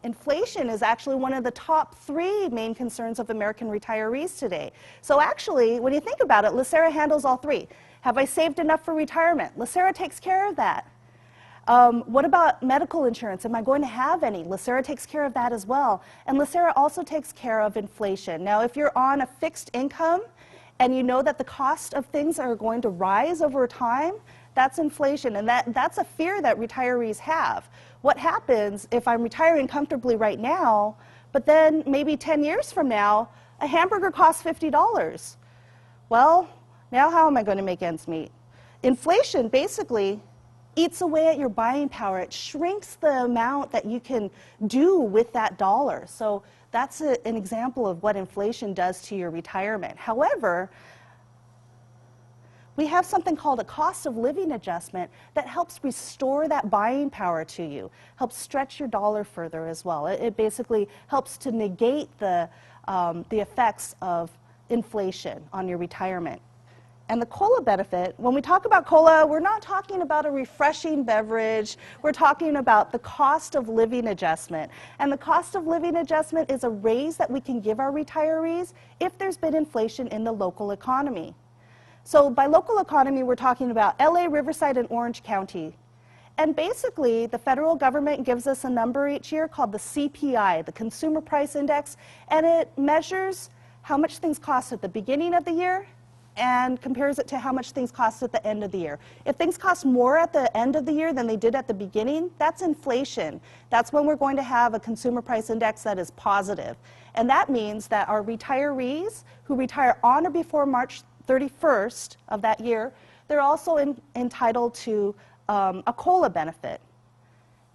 inflation is actually one of the top 3 main concerns of American retirees today. So actually, when you think about it, LACERA handles all 3. Have I saved enough for retirement? LACERA takes care of that. What about medical insurance? Am I going to have any? LACERA takes care of that as well. And LACERA also takes care of inflation. Now, if you're on a fixed income and you know that the cost of things are going to rise over time, that's inflation. And that's a fear that retirees have. What happens if I'm retiring comfortably right now, but then maybe 10 years from now, a hamburger costs $50? Well, now how am I going to make ends meet? Inflation basically eats away at your buying power. It shrinks the amount that you can do with that dollar. So that's an example of what inflation does to your retirement. However, we have something called a cost of living adjustment that helps restore that buying power to you, helps stretch your dollar further as well. It basically helps to negate the effects of inflation on your retirement. And the COLA benefit, when we talk about COLA, we're not talking about a refreshing beverage. We're talking about the cost of living adjustment. And the cost of living adjustment is a raise that we can give our retirees if there's been inflation in the local economy. So by local economy, we're talking about LA, Riverside, and Orange County. And basically, the federal government gives us a number each year called the CPI, the Consumer Price Index, and it measures how much things cost at the beginning of the year and compares it to how much things cost at the end of the year. If things cost more at the end of the year than they did at the beginning, that's inflation. That's when we're going to have a consumer price index that is positive. And that means that our retirees who retire on or before March 31st of that year, they're also entitled to a COLA benefit.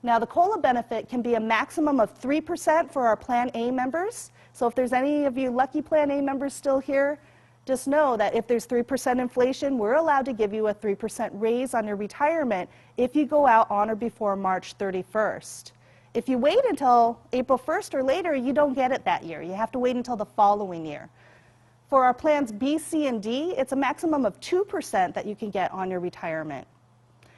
Now, the COLA benefit can be a maximum of 3% for our Plan A members. So if there's any of you lucky Plan A members still here, just know that if there's 3% inflation, we're allowed to give you a 3% raise on your retirement if you go out on or before March 31st. If you wait until April 1st or later, you don't get it that year. You have to wait until the following year. For our plans B, C, and D, it's a maximum of 2% that you can get on your retirement.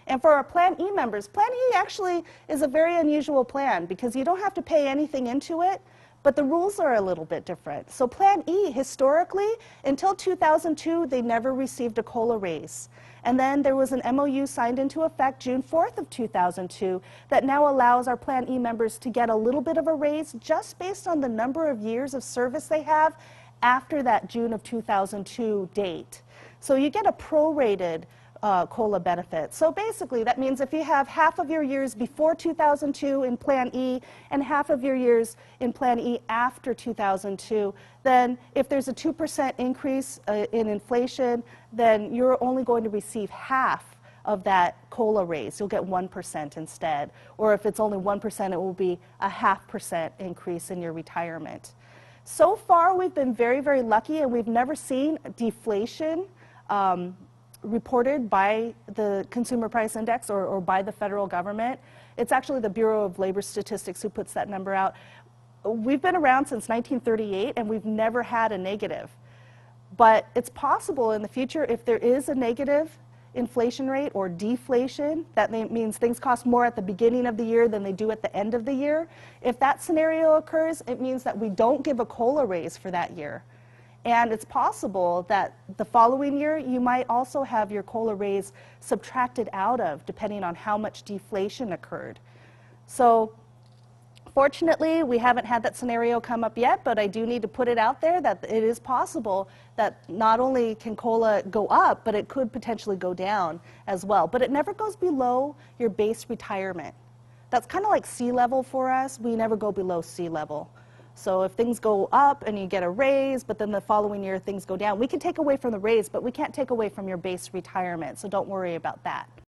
And for our Plan E members, Plan E actually is a very unusual plan because you don't have to pay anything into it, but the rules are a little bit different. So Plan E, historically, until 2002, they never received a COLA raise. And then there was an MOU signed into effect June 4th of 2002 that now allows our Plan E members to get a little bit of a raise just based on the number of years of service they have after that June of 2002 date. So you get a prorated COLA benefit. So basically, that means if you have half of your years before 2002 in Plan E and half of your years in Plan E after 2002, then if there's a 2% increase in inflation, then you're only going to receive half of that COLA raise. You'll get 1% instead. Or if it's only 1%, it will be a 0.5% increase in your retirement. So far, we've been very, very lucky, and we've never seen deflation reported by the Consumer Price Index or by the federal government. It's actually the Bureau of Labor Statistics who puts that number out. We've been around since 1938, and we've never had a negative. But it's possible in the future, if there is a negative inflation rate or deflation, that means things cost more at the beginning of the year than they do at the end of the year. If that scenario occurs, it means that we don't give a COLA raise for that year. And it's possible that the following year, you might also have your COLA raise subtracted out of, depending on how much deflation occurred. So fortunately, we haven't had that scenario come up yet, but I do need to put it out there that it is possible that not only can COLA go up, but it could potentially go down as well. But it never goes below your base retirement. That's kind of like sea level for us. We never go below sea level. So if things go up and you get a raise, but then the following year things go down, we can take away from the raise, but we can't take away from your base retirement. So don't worry about that.